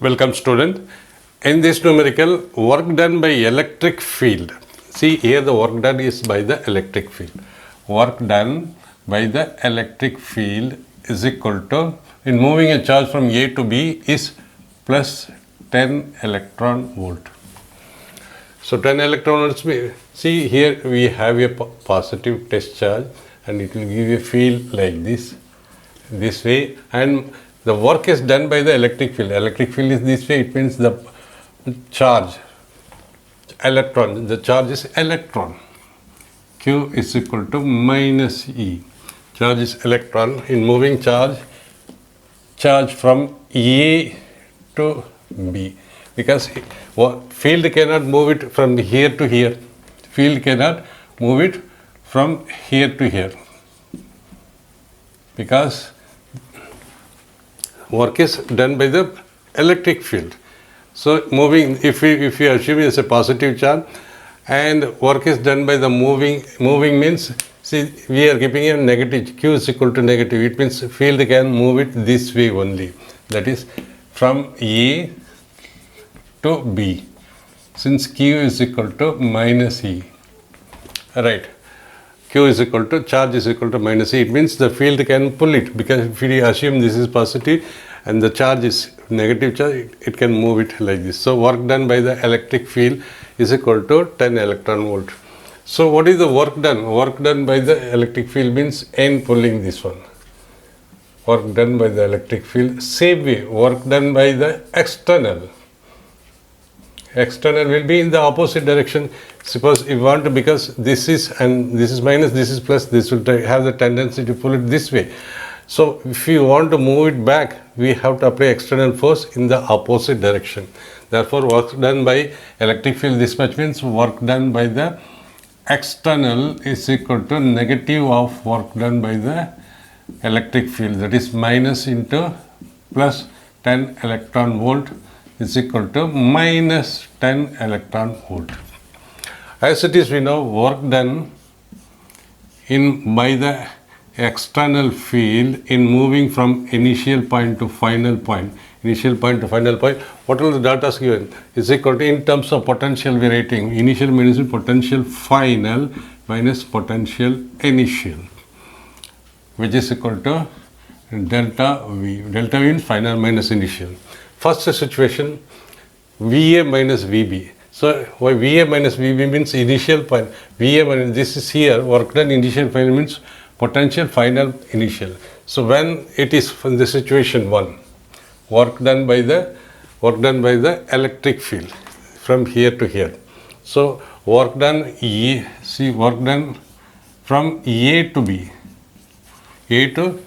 Welcome student. In this numerical, work done by electric field. See here the work done is by the electric field. Work done by the electric field is equal to, in moving a charge from A to B is plus 10 electron volt. So 10 electron volts, see here we have a positive test charge and it will give a field like this way, and the work is done by the electric field. Electric field is this way, it means the charge, electron, the charge is electron. Q is equal to minus E. Charge is electron. In moving charge from A to B. Because field cannot move it from here to here. Field cannot move it from here to here. Because work is done by the electric field. So moving, if we assume it's a positive charge and work is done by the moving means, see we are keeping a negative, Q is equal to negative, it means field can move it this way only, that is from A to B, since Q is equal to minus E, right. Q is equal to, charge is equal to minus E. It means the field can pull it, because if we assume this is positive and the charge is negative charge, it can move it like this. So work done by the electric field is equal to 10 electron volt. So what is the work done? Work done by the electric field means N pulling this one. Work done by the electric field. Same way, work done by the external. External will be in the opposite direction. Suppose if you want to, because this is and this is minus, this is plus, this will have the tendency to pull it this way. So if you want to move it back, we have to apply external force in the opposite direction. Therefore, work done by electric field, this much means work done by the external is equal to negative of work done by the electric field, that is minus into plus 10 electron volt is equal to minus 10 electron volt. As it is, we know work done by the external field in moving from initial point to final point. Initial point to final point, what are the data given? Is equal to, in terms of potential we are writing, initial minus potential final minus potential initial, which is equal to delta V. Delta V means final minus initial. First situation, VA minus VB. So why VA minus VB means initial point. VA minus, this is here, work done initial final means potential final initial. So when it is from the situation 1, work done by the electric field from here to here. So work done work done from A to B. A to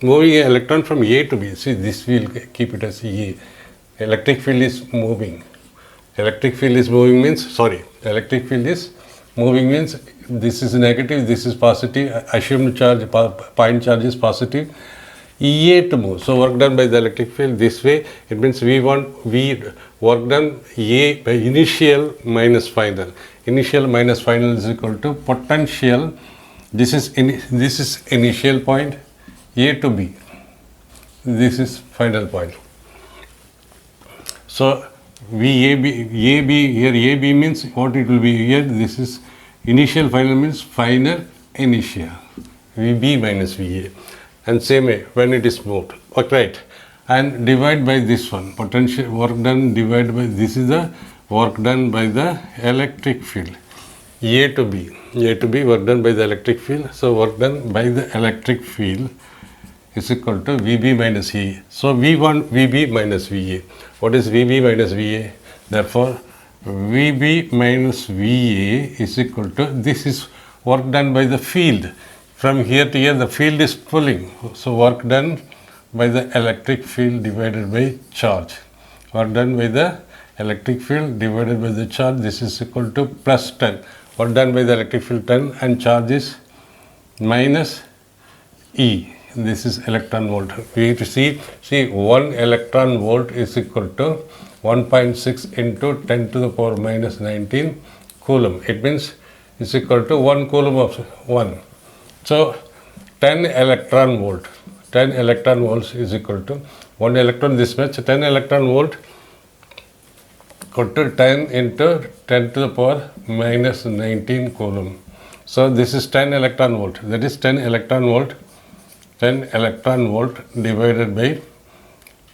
moving an electron from A to B. See, this will keep it as A. Electric field is moving. Electric field is moving means, electric field is moving means this is negative, this is positive. Assumed charge, point charge is positive. EA to move. So work done by the electric field this way. It means work done A by initial minus final. Initial minus final is equal to potential. This is initial point. A to B, this is final point. So AB here, AB means what it will be here, this is initial final means final initial, VB minus VA, and same way when it is moved, right, and divide by this one, potential work done divided by, this is the work done by the electric field, A to B work done by the electric field. So work done by the electric field is equal to VB minus E. So we want VB minus VA. What is VB minus VA? Therefore, VB minus VA is equal to, this is work done by the field. From here to here, the field is pulling. So work done by the electric field divided by charge. Work done by the electric field divided by the charge, this is equal to plus 10. Work done by the electric field 10 and charge is minus E. This is electron volt. We have to see 1 electron volt is equal to 1.6 into 10 to the power minus 19 coulomb. It means it's equal to 1 coulomb of 1. So 10 electron volts is equal to 1 electron this much, 10 electron volt to 10 into 10 to the power minus 19 coulomb. So this is 10 electron volt, that is 10 electron volt, 10 electron volt divided by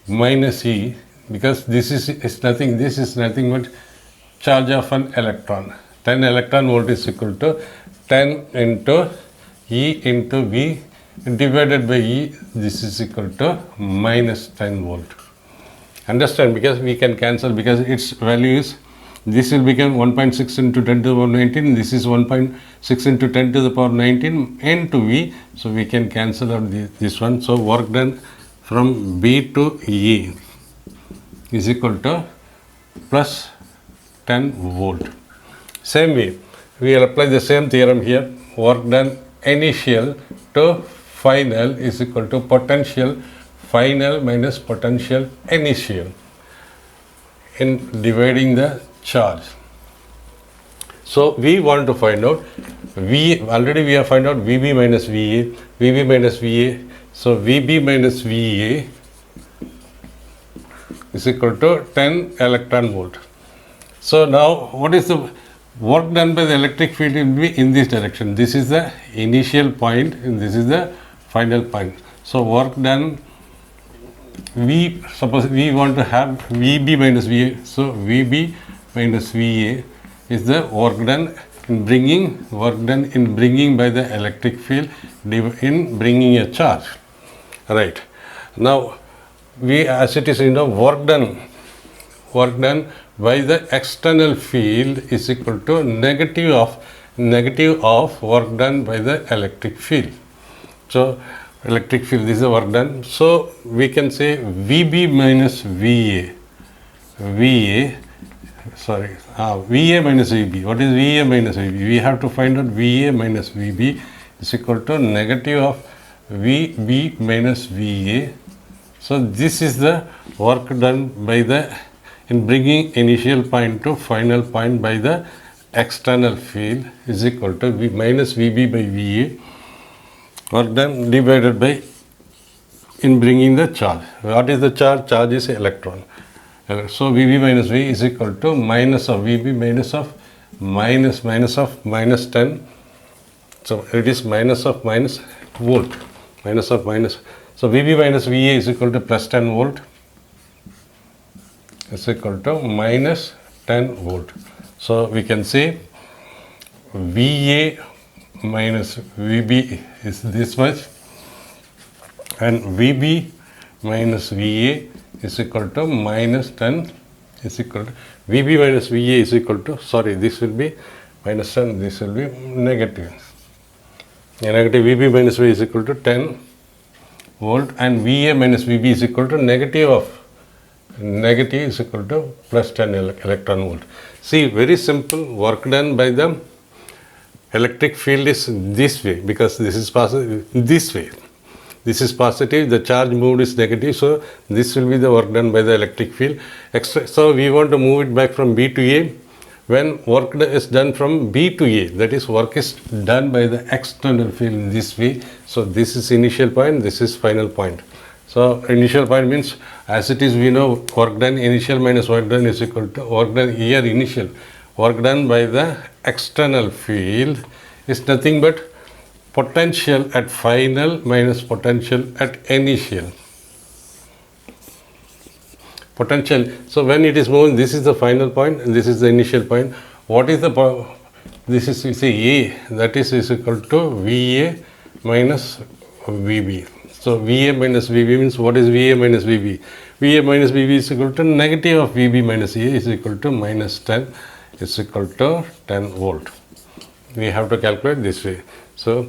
minus E, because this is nothing, this is nothing but charge of an electron. 10 electron volt is equal to 10 into E into V divided by E, this is equal to minus 10 volt. Understand, because we can cancel, because its value is, this will become 1.6 into 10 to the power 19, this is 1.6 into 10 to the power 19 into V, so we can cancel out this one. So work done from B to E is equal to plus 10 volt. Same way, we will apply the same theorem here. Work done initial to final is equal to potential final minus potential initial in dividing the charge. So we want to find out V, already we have found out VB minus VA, VB minus VA. So VB minus VA is equal to 10 electron volt. So now what is the work done by the electric field will be in this direction. This is the initial point and this is the final point. So work done, suppose we want to have VB minus VA. So VB minus VA is the work done in bringing by the electric field in bringing a charge. Right. Now we, as it is, work done by the external field is equal to negative of work done by the electric field. So electric field, this is the work done. So we can say VB minus VA minus VB. What is VA minus VB? We have to find out VA minus VB is equal to negative of VB minus VA. So this is the work done by the in bringing initial point to final point by the external field is equal to V minus VB by VA, work done divided by in bringing the charge. What is the charge? Charge is electron. So VB minus V is equal to minus of VB minus of minus 10. So it is minus of minus volt, minus of minus. So VB minus VA is equal to plus 10 volt is equal to minus 10 volt. So we can say VA minus VB is this much and VB minus VA is equal to minus 10 is equal to VB minus VA is equal to, sorry, this will be minus 10, this will be negative. Negative VB minus VA is equal to 10 volt and VA minus VB is equal to negative is equal to plus 10 electron volt. See, very simple, work done by the electric field is this way, because this is positive, this way. This is positive, the charge moved is negative, so this will be the work done by the electric field. So we want to move it back from B to A. When work is done from B to A, that is, work is done by the external field in this way. So this is initial point, this is final point. So initial point means, as it is, we know work done initial minus work done is equal to work done here initial. Work done by the external field is nothing but potential at final minus potential at initial. Potential. So when it is moving, this is the final point and this is the initial point. What is the point? This is, we say, A, that is equal to VA minus VB. So VA minus VB means, what is VA minus VB? VA minus VB is equal to negative of VB minus A is equal to minus 10 is equal to 10 volt. We have to calculate this way. So